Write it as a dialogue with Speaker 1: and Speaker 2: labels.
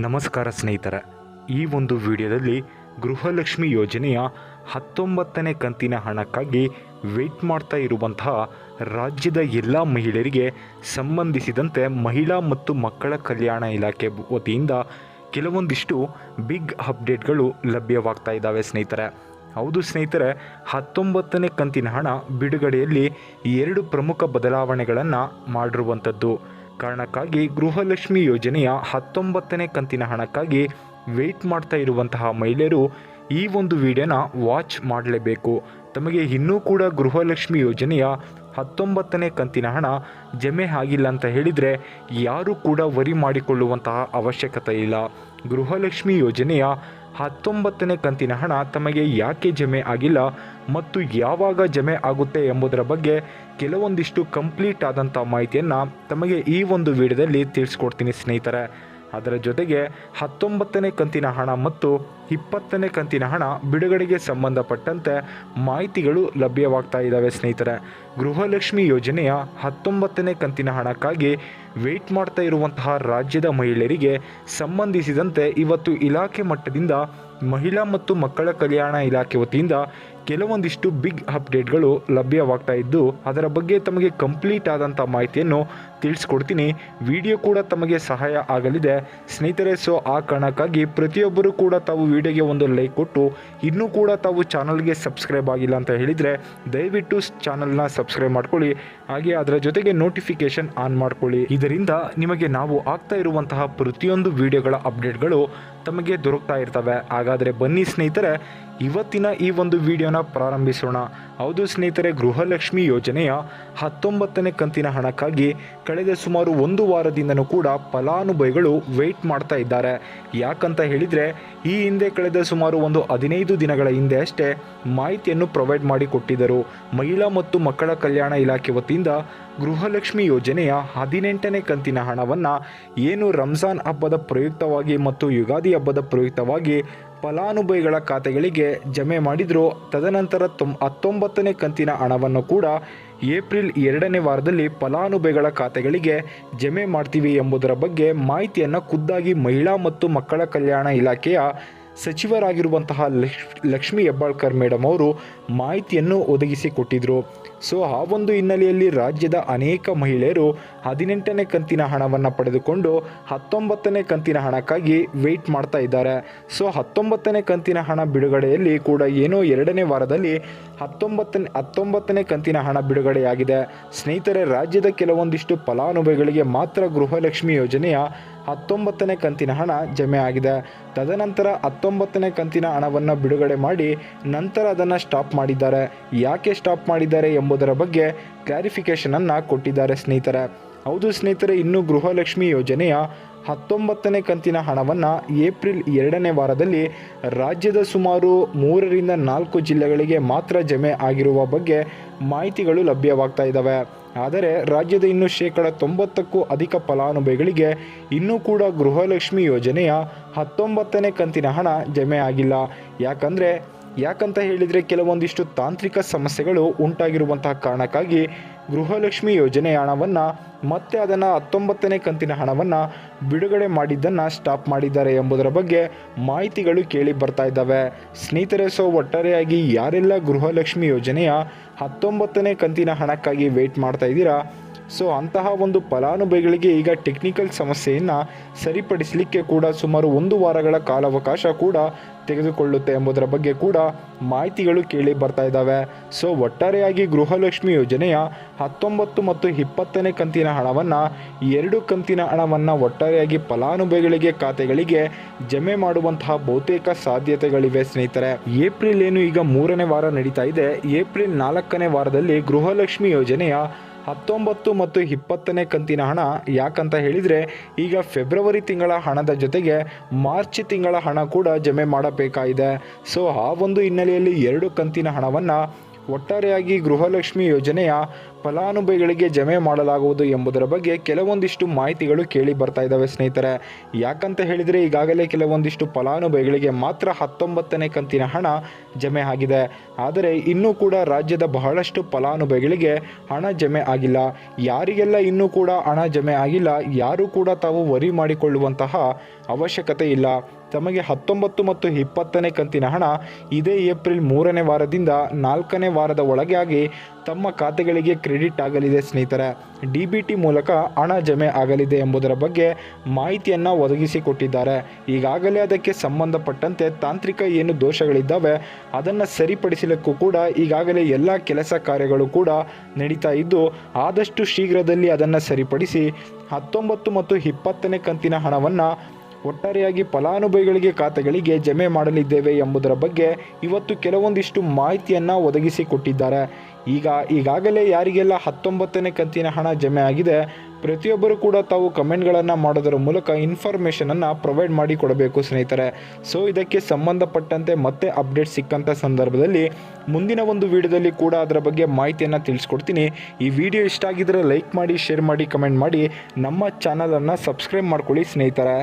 Speaker 1: ನಮಸ್ಕಾರ ಸ್ನೇಹಿತರೆ, ಈ ಒಂದು ವಿಡಿಯೋದಲ್ಲಿ ಗೃಹಲಕ್ಷ್ಮಿ ಯೋಜನೆಯ 19ನೇ ಕಂತಿನ ಹಣಕ್ಕಾಗಿ ವೆಯ್ಟ್ ಮಾಡ್ತಾ ಇರುವಂತಹ ರಾಜ್ಯದ ಎಲ್ಲ ಮಹಿಳೆಯರಿಗೆ ಸಂಬಂಧಿಸಿದಂತೆ ಮಹಿಳಾ ಮತ್ತು ಮಕ್ಕಳ ಕಲ್ಯಾಣ ಇಲಾಖೆ ವತಿಯಿಂದ ಕೆಲವೊಂದಿಷ್ಟು ಬಿಗ್ ಅಪ್ಡೇಟ್ಗಳು ಲಭ್ಯವಾಗ್ತಾ ಇದ್ದಾವೆ ಸ್ನೇಹಿತರೆ. ಹೌದು ಸ್ನೇಹಿತರೆ, 19ನೇ ಕಂತಿನ ಹಣ ಬಿಡುಗಡೆಯಲ್ಲಿ 2 ಪ್ರಮುಖ ಬದಲಾವಣೆಗಳನ್ನು ಮಾಡಿರುವಂಥದ್ದು ಕಾರಣಕ್ಕಾಗಿ ಗೃಹಲಕ್ಷ್ಮಿ ಯೋಜನೆಯ 19ನೇ ಕಂತಿನ ಹಣಕ್ಕಾಗಿ ವೆಯ್ಟ್ ಮಾಡ್ತಾ ಇರುವಂತಹ ಮಹಿಳೆಯರು ಈ ಒಂದು ವಿಡಿಯೋನ ವಾಚ್ ಮಾಡಲೇಬೇಕು. ತಮಗೆ ಇನ್ನೂ ಕೂಡ ಗೃಹಲಕ್ಷ್ಮಿ ಯೋಜನೆಯ 19ನೇ ಕಂತಿನ ಹಣ ಜಮೆ ಆಗಿಲ್ಲ ಅಂತ ಹೇಳಿದರೆ ಯಾರೂ ಕೂಡ ವರಿ ಮಾಡಿಕೊಳ್ಳುವಂತಹ ಅವಶ್ಯಕತೆ ಇಲ್ಲ. ಗೃಹಲಕ್ಷ್ಮಿ ಯೋಜನೆಯ 19ನೇ ಕಂತಿನ ಹಣ ತಮಗೆ ಯಾಕೆ ಜಮೆ ಆಗಿಲ್ಲ ಮತ್ತು ಯಾವಾಗ ಜಮೆ ಆಗುತ್ತೆ ಎಂಬುದರ ಬಗ್ಗೆ ಕೆಲವೊಂದಿಷ್ಟು ಕಂಪ್ಲೀಟ್ ಆದಂಥ ಮಾಹಿತಿಯನ್ನು ತಮಗೆ ಈ ಒಂದು ವಿಡಿಯೋದಲ್ಲಿ ತಿಳಿಸ್ಕೊಡ್ತೀನಿ ಸ್ನೇಹಿತರೆ. ಅದರ ಜೊತೆಗೆ 19ನೇ ಕಂತಿನ ಹಣ ಮತ್ತು 20ನೇ ಕಂತಿನ ಹಣ ಬಿಡುಗಡೆಗೆ ಸಂಬಂಧಪಟ್ಟಂತೆ ಮಾಹಿತಿಗಳು ಲಭ್ಯವಾಗ್ತಾ ಇದ್ದಾವೆ ಸ್ನೇಹಿತರೆ. ಗೃಹಲಕ್ಷ್ಮಿ ಯೋಜನೆಯ 19ನೇ ಕಂತಿನ ಹಣಕ್ಕಾಗಿ ವೆಯ್ಟ್ ಮಾಡ್ತಾ ಇರುವಂತಹ ರಾಜ್ಯದ ಮಹಿಳೆಯರಿಗೆ ಸಂಬಂಧಿಸಿದಂತೆ ಇವತ್ತು ಇಲಾಖೆ ಮಟ್ಟದಿಂದ ಮಹಿಳಾ ಮತ್ತು ಮಕ್ಕಳ ಕಲ್ಯಾಣ ಇಲಾಖೆ ವತಿಯಿಂದ ಕೆಲವೊಂದಿಷ್ಟು ಬಿಗ್ ಅಪ್ಡೇಟ್ಗಳು ಲಭ್ಯವಾಗ್ತಾ ಇದ್ದು ಅದರ ಬಗ್ಗೆ ತಮಗೆ ಕಂಪ್ಲೀಟ್ ಆದಂಥ ಮಾಹಿತಿಯನ್ನು ತಿಳಿಸ್ಕೊಡ್ತೀನಿ. ವಿಡಿಯೋ ಕೂಡ ತಮಗೆ ಸಹಾಯ ಆಗಲಿದೆ ಸ್ನೇಹಿತರೆ. ಸೊ ಆ ಕಾರಣಕ್ಕಾಗಿ ಪ್ರತಿಯೊಬ್ಬರು ಕೂಡ ತಾವು ವಿಡಿಯೋಗೆ ಒಂದು ಲೈಕ್ ಕೊಟ್ಟು ಇನ್ನೂ ಕೂಡ ತಾವು ಚಾನಲ್ಗೆ ಸಬ್ಸ್ಕ್ರೈಬ್ ಆಗಿಲ್ಲ ಅಂತ ಹೇಳಿದರೆ ದಯವಿಟ್ಟು ಚಾನಲ್ನ ಸಬ್ಸ್ಕ್ರೈಬ್ ಮಾಡ್ಕೊಳ್ಳಿ. ಹಾಗೆ ಅದರ ಜೊತೆಗೆ ನೋಟಿಫಿಕೇಶನ್ ಆನ್ ಮಾಡ್ಕೊಳ್ಳಿ. ಇದರಿಂದ ನಿಮಗೆ ನಾವು ಆಗ್ತಾ ಇರುವಂತಹ ಪ್ರತಿಯೊಂದು ವಿಡಿಯೋಗಳ ಅಪ್ಡೇಟ್ಗಳು ತಮಗೆ ದೊರಕ್ತಾ ಇರ್ತವೆ. ಹಾಗಾದರೆ ಬನ್ನಿ ಸ್ನೇಹಿತರೆ, ಇವತ್ತಿನ ಈ ಒಂದು ವಿಡಿಯೋನ ಪ್ರಾರಂಭಿಸೋಣ. ಹೌದು ಸ್ನೇಹಿತರೆ, ಗೃಹಲಕ್ಷ್ಮಿ ಯೋಜನೆಯ 19ನೇ ಕಂತಿನ ಹಣಕ್ಕಾಗಿ ಕಳೆದ ಸುಮಾರು 1 ವಾರದಿಂದನೂ ಕೂಡ ಫಲಾನುಭವಿಗಳು ವೆಯ್ಟ್ ಮಾಡ್ತಾ ಇದ್ದಾರೆ. ಯಾಕಂತ ಹೇಳಿದರೆ ಈ ಹಿಂದೆ ಕಳೆದ ಸುಮಾರು 15 ದಿನಗಳ ಹಿಂದೆ ಅಷ್ಟೇ ಮಾಹಿತಿಯನ್ನು ಪ್ರೊವೈಡ್ ಮಾಡಿ ಕೊಟ್ಟಿದ್ದರು. ಮಹಿಳಾ ಮತ್ತು ಮಕ್ಕಳ ಕಲ್ಯಾಣ ಇಲಾಖೆ ವತಿಯಿಂದ ಗೃಹಲಕ್ಷ್ಮಿ ಯೋಜನೆಯ 18ನೇ ಕಂತಿನ ಹಣವನ್ನು ಏನು ರಂಜಾನ್ ಹಬ್ಬದ ಪ್ರಯುಕ್ತವಾಗಿ ಮತ್ತು ಯುಗಾದಿ ಹಬ್ಬದ ಪ್ರಯುಕ್ತವಾಗಿ ಫಲಾನುಭವಿಗಳ ಖಾತೆಗಳಿಗೆ ಜಮೆ ಮಾಡಿದ್ರು. ತದನಂತರ 19ನೇ ಕಂತಿನ ಹಣವನ್ನು ಕೂಡ ಏಪ್ರಿಲ್ 2ನೇ ವಾರದಲ್ಲಿ ಫಲಾನುಭವಿಗಳ ಖಾತೆಗಳಿಗೆ ಜಮೆ ಮಾಡ್ತೀವಿ ಎಂಬುದರ ಬಗ್ಗೆ ಮಾಹಿತಿಯನ್ನು ಖುದ್ದಾಗಿ ಮಹಿಳಾ ಮತ್ತು ಮಕ್ಕಳ ಕಲ್ಯಾಣ ಇಲಾಖೆಯ ಸಚಿವರಾಗಿರುವಂತಹ ಲಕ್ಷ್ಮಿ ಹೆಬ್ಬಾಳ್ಕರ್ ಮೇಡಮ್ ಅವರು ಮಾಹಿತಿಯನ್ನು ಒದಗಿಸಿಕೊಟ್ಟಿದ್ರು. ಸೊ ಆ ಒಂದು ಹಿನ್ನೆಲೆಯಲ್ಲಿ ರಾಜ್ಯದ ಅನೇಕ ಮಹಿಳೆಯರು 18ನೇ ಕಂತಿನ ಹಣವನ್ನು ಪಡೆದುಕೊಂಡು 19ನೇ ಕಂತಿನ ಹಣಕ್ಕಾಗಿ ವೆಯ್ಟ್ ಮಾಡ್ತಾ ಇದ್ದಾರೆ. ಸೊ 19ನೇ ಕಂತಿನ ಹಣ ಬಿಡುಗಡೆಯಲ್ಲಿ ಕೂಡ ಏನೋ 2ನೇ ವಾರದಲ್ಲಿ 19ನೇ ಕಂತಿನ ಹಣ ಬಿಡುಗಡೆಯಾಗಿದೆ ಸ್ನೇಹಿತರೆ. ರಾಜ್ಯದ ಕೆಲವೊಂದಿಷ್ಟು ಫಲಾನುಭವಿಗಳಿಗೆ ಮಾತ್ರ ಗೃಹಲಕ್ಷ್ಮಿ ಯೋಜನೆಯ 19ನೇ ಕಂತಿನ ಹಣ ಜಮೆ ಆಗಿದೆ. ತದನಂತರ 19ನೇ ಕಂತಿನ ಹಣವನ್ನು ಬಿಡುಗಡೆ ಮಾಡಿ ನಂತರ ಅದನ್ನು ಸ್ಟಾಪ್ ಮಾಡಿದ್ದಾರೆ. ಯಾಕೆ ಸ್ಟಾಪ್ ಮಾಡಿದ್ದಾರೆ ಎಂಬುದರ ಬಗ್ಗೆ ಕ್ಲಾರಿಫಿಕೇಷನನ್ನು ಕೊಟ್ಟಿದ್ದಾರೆ ಸ್ನೇಹಿತರೆ. ಹೌದು ಸ್ನೇಹಿತರೆ, ಇನ್ನು ಗೃಹಲಕ್ಷ್ಮಿ ಯೋಜನೆಯ 19ನೇ ಕಂತಿನ ಹಣವನ್ನು ಏಪ್ರಿಲ್ 2ನೇ ವಾರದಲ್ಲಿ ರಾಜ್ಯದ ಸುಮಾರು 3ರಿಂದ 4 ಜಿಲ್ಲೆಗಳಿಗೆ ಮಾತ್ರ ಜಮೆ ಆಗಿರುವ ಬಗ್ಗೆ ಮಾಹಿತಿಗಳು ಲಭ್ಯವಾಗ್ತಾ ಇದ್ದಾವೆ. ಆದರೆ ರಾಜ್ಯದ ಇನ್ನು 90%ಕ್ಕೂ ಅಧಿಕ ಫಲಾನುಭವಿಗಳಿಗೆ ಇನ್ನೂ ಕೂಡ ಗೃಹಲಕ್ಷ್ಮಿ ಯೋಜನೆಯ 19ನೇ ಕಂತಿನ ಹಣ ಜಮೆ ಆಗಿಲ್ಲ. ಯಾಕಂತ ಹೇಳಿದರೆ ಕೆಲವೊಂದಿಷ್ಟು ತಾಂತ್ರಿಕ ಸಮಸ್ಯೆಗಳು ಉಂಟಾಗಿರುವಂತಹ ಕಾರಣಕ್ಕಾಗಿ ಗೃಹಲಕ್ಷ್ಮಿ ಯೋಜನೆಯ ಹಣವನ್ನು ಮತ್ತೆ ಅದನ್ನು 19ನೇ ಕಂತಿನ ಹಣವನ್ನು ಬಿಡುಗಡೆ ಮಾಡಿದ್ದನ್ನು ಸ್ಟಾಪ್ ಮಾಡಿದ್ದಾರೆ ಎಂಬುದರ ಬಗ್ಗೆ ಮಾಹಿತಿಗಳು ಕೇಳಿ ಬರ್ತಾ ಇದ್ದಾವೆ ಸ್ನೇಹಿತರೆ. ಸೊ ಒಟ್ಟಾರೆಯಾಗಿ ಯಾರೆಲ್ಲ ಗೃಹಲಕ್ಷ್ಮಿ ಯೋಜನೆಯ 19ನೇ ಕಂತಿನ ಹಣಕ್ಕಾಗಿ ವೆಯ್ಟ್ ಮಾಡ್ತಾ ಇದ್ದೀರಾ, ಸೊ ಅಂತಹ ಒಂದು ಫಲಾನುಭವಿಗಳಿಗೆ ಈಗ ಟೆಕ್ನಿಕಲ್ ಸಮಸ್ಯೆಯನ್ನು ಸರಿಪಡಿಸಲಿಕ್ಕೆ ಕೂಡ ಸುಮಾರು 1 ವಾರಗಳ ಕಾಲಾವಕಾಶ ಕೂಡ ತೆಗೆದುಕೊಳ್ಳುತ್ತೆ ಎಂಬುದರ ಬಗ್ಗೆ ಕೂಡ ಮಾಹಿತಿಗಳು ಕೇಳಿ ಬರ್ತಾ ಇದ್ದಾವೆ. ಸೊ ಒಟ್ಟಾರೆಯಾಗಿ ಗೃಹಲಕ್ಷ್ಮಿ ಯೋಜನೆಯ 19 ಮತ್ತು 20ನೇ ಕಂತಿನ ಹಣವನ್ನು 2 ಕಂತಿನ ಹಣವನ್ನು ಒಟ್ಟಾರೆಯಾಗಿ ಫಲಾನುಭವಿಗಳಿಗೆ ಖಾತೆಗಳಿಗೆ ಜಮೆ ಮಾಡುವಂತಹ ಬಹುತೇಕ ಸಾಧ್ಯತೆಗಳಿವೆ ಸ್ನೇಹಿತರೆ. ಏಪ್ರಿಲ್ ಏನು ಈಗ 3ನೇ ವಾರ ನಡೀತಾ ಇದೆ. ಏಪ್ರಿಲ್ 4ನೇ ವಾರದಲ್ಲಿ ಗೃಹಲಕ್ಷ್ಮಿ ಯೋಜನೆಯ 19 ಮತ್ತು 20ನೇ ಕಂತಿನ ಹಣ ಯಾಕಂತ ಹೇಳಿದರೆ ಈಗ ಫೆಬ್ರವರಿ ತಿಂಗಳ ಹಣದ ಜೊತೆಗೆ ಮಾರ್ಚ್ ತಿಂಗಳ ಹಣ ಕೂಡ ಜಮೆ ಮಾಡಬೇಕಾಗಿದೆ. ಸೊ ಆ ಒಂದು ಹಿನ್ನೆಲೆಯಲ್ಲಿ 2 ಕಂತಿನ ಹಣವನ್ನು ಒಟ್ಟಾರೆಯಾಗಿ ಗೃಹಲಕ್ಷ್ಮಿ ಯೋಜನೆಯ ಫಲಾನುಭವಿಗಳಿಗೆ ಜಮೆ ಮಾಡಲಾಗುವುದು ಎಂಬುದರ ಬಗ್ಗೆ ಕೆಲವೊಂದಿಷ್ಟು ಮಾಹಿತಿಗಳು ಕೇಳಿ ಬರ್ತಾ ಇದ್ದಾವೆ ಸ್ನೇಹಿತರೆ. ಯಾಕಂತ ಹೇಳಿದರೆ ಈಗಾಗಲೇ ಕೆಲವೊಂದಿಷ್ಟು ಫಲಾನುಭವಿಗಳಿಗೆ ಮಾತ್ರ 19ನೇ ಕಂತಿನ ಹಣ ಜಮೆ ಆಗಿದೆ. ಆದರೆ ಇನ್ನೂ ಕೂಡ ರಾಜ್ಯದ ಬಹಳಷ್ಟು ಫಲಾನುಭವಿಗಳಿಗೆ ಹಣ ಜಮೆ ಆಗಿಲ್ಲ. ಯಾರಿಗೆಲ್ಲ ಇನ್ನೂ ಕೂಡ ಹಣ ಜಮೆ ಆಗಿಲ್ಲ, ಯಾರೂ ಕೂಡ ತಾವು ವರಿ ಮಾಡಿಕೊಳ್ಳುವಂತಹ ಅವಶ್ಯಕತೆ ಇಲ್ಲ. ತಮಗೆ 19 ಮತ್ತು 20ನೇ ಕಂತಿನ ಹಣ ಇದೇ ಏಪ್ರಿಲ್ 3ನೇ ವಾರದಿಂದ 4ನೇ ವಾರದ ಒಳಗಾಗಿ ತಮ್ಮ ಖಾತೆಗಳಿಗೆ ಕ್ರೆಡಿಟ್ ಆಗಲಿದೆ ಸ್ನೇಹಿತರೆ. DBT ಮೂಲಕ ಹಣ ಜಮೆ ಆಗಲಿದೆ ಎಂಬುದರ ಬಗ್ಗೆ ಮಾಹಿತಿಯನ್ನು ಒದಗಿಸಿಕೊಟ್ಟಿದ್ದಾರೆ. ಈಗಾಗಲೇ ಅದಕ್ಕೆ ಸಂಬಂಧಪಟ್ಟಂತೆ ತಾಂತ್ರಿಕ ಏನು ದೋಷಗಳಿದ್ದಾವೆ ಅದನ್ನು ಸರಿಪಡಿಸಲಿಕ್ಕೂ ಕೂಡ ಈಗಾಗಲೇ ಎಲ್ಲ ಕೆಲಸ ಕಾರ್ಯಗಳು ಕೂಡ ನಡೀತಾ ಇದ್ದು, ಆದಷ್ಟು ಶೀಘ್ರದಲ್ಲಿ ಅದನ್ನು ಸರಿಪಡಿಸಿ 19 ಮತ್ತು 20ನೇ ಕಂತಿನ ಹಣವನ್ನು ಒಟ್ಟಾರೆಯಾಗಿ ಫಲಾನುಭವಿಗಳಿಗೆ ಖಾತೆಗಳಿಗೆ ಜಮೆ ಮಾಡಲಿದ್ದೇವೆ ಎಂಬುದರ ಬಗ್ಗೆ ಇವತ್ತು ಕೆಲವೊಂದಿಷ್ಟು ಮಾಹಿತಿಯನ್ನು ಒದಗಿಸಿಕೊಟ್ಟಿದ್ದಾರೆ. ಈಗಾಗಲೇ ಯಾರಿಗೆಲ್ಲ 19ನೇ ಕಂತಿನ ಹಣ ಜಮೆ ಆಗಿದೆ ಪ್ರತಿಯೊಬ್ಬರು ಕೂಡ ತಾವು ಕಮೆಂಟ್ಗಳನ್ನು ಮಾಡೋದರ ಮೂಲಕ ಇನ್ಫಾರ್ಮೇಷನನ್ನು ಪ್ರೊವೈಡ್ ಮಾಡಿ ಕೊಡಬೇಕು ಸ್ನೇಹಿತರೆ. ಸೊ ಇದಕ್ಕೆ ಸಂಬಂಧಪಟ್ಟಂತೆ ಮತ್ತೆ ಅಪ್ಡೇಟ್ ಸಿಕ್ಕಂಥ ಸಂದರ್ಭದಲ್ಲಿ ಮುಂದಿನ ಒಂದು ವಿಡಿಯೋದಲ್ಲಿ ಕೂಡ ಅದರ ಬಗ್ಗೆ ಮಾಹಿತಿಯನ್ನು ತಿಳಿಸ್ಕೊಡ್ತೀನಿ. ಈ ವಿಡಿಯೋ ಇಷ್ಟ ಆಗಿದ್ದರೆ ಲೈಕ್ ಮಾಡಿ, ಶೇರ್ ಮಾಡಿ, ಕಮೆಂಟ್ ಮಾಡಿ, ನಮ್ಮ ಚಾನಲನ್ನು ಸಬ್ಸ್ಕ್ರೈಬ್ ಮಾಡ್ಕೊಳ್ಳಿ ಸ್ನೇಹಿತರೆ.